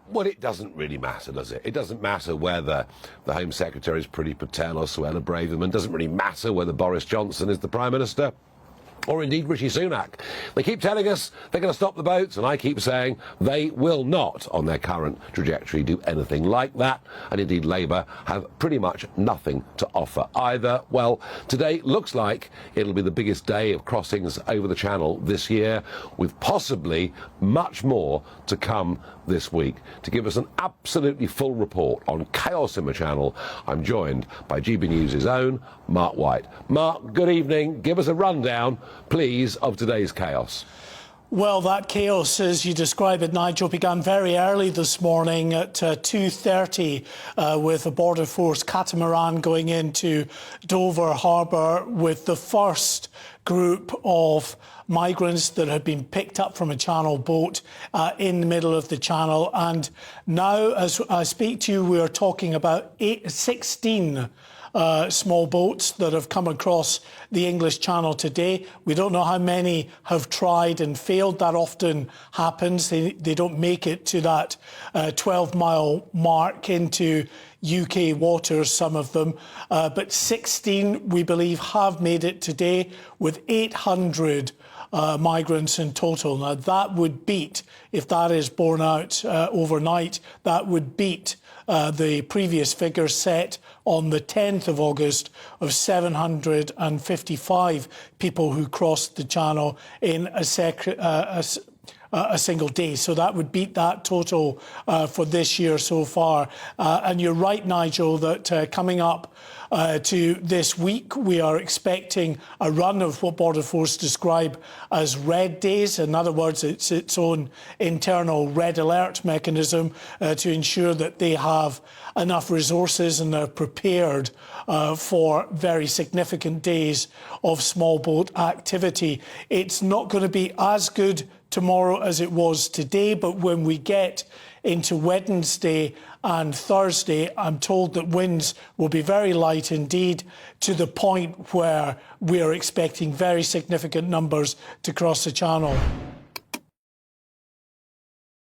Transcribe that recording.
Well, it doesn't really matter, does it? It doesn't matter whether the Home Secretary is Priti Patel or Suella Braverman. It doesn't really matter whether Boris Johnson is the Prime Minister or indeed Rishi Sunak. They keep telling us they're going to stop the boats, and I keep saying they will not, on their current trajectory, do anything like that. And indeed Labour have pretty much nothing to offer either. Well, today looks like it'll be the biggest day of crossings over the Channel this year, with possibly much more to come this week. To give us an absolutely full report on chaos in the Channel, I'm joined by GB News' own Mark White. Mark, good evening. Give us a rundown, please, of today's chaos. Well, that chaos, as you describe it, Nigel, began very early this morning at 2:30 with a border force catamaran going into Dover Harbour with the first group of migrants that had been picked up from a Channel boat in the middle of the Channel. And now, as I speak to you, we are talking about 16 small boats that have come across the English Channel today. We don't know how many have tried and failed. That often happens. They don't make it to that 12-mile mark into UK waters, some of them. But 16, we believe, have made it today, with 800 migrants in total. Now, that would beat, if that is borne out overnight, that would beat the previous figure set on the 10th of August of 755 people who crossed the Channel in a single day. So that would beat that total for this year so far. And you're right, Nigel, that coming up to this week, we are expecting a run of what Border Force describe as red days. In other words, it's its own internal red alert mechanism to ensure that they have enough resources and are prepared for very significant days of small boat activity. It's not going to be as good tomorrow as it was today, but when we get into Wednesday and Thursday, I'm told that winds will be very light indeed, to the point where we are expecting very significant numbers to cross the Channel.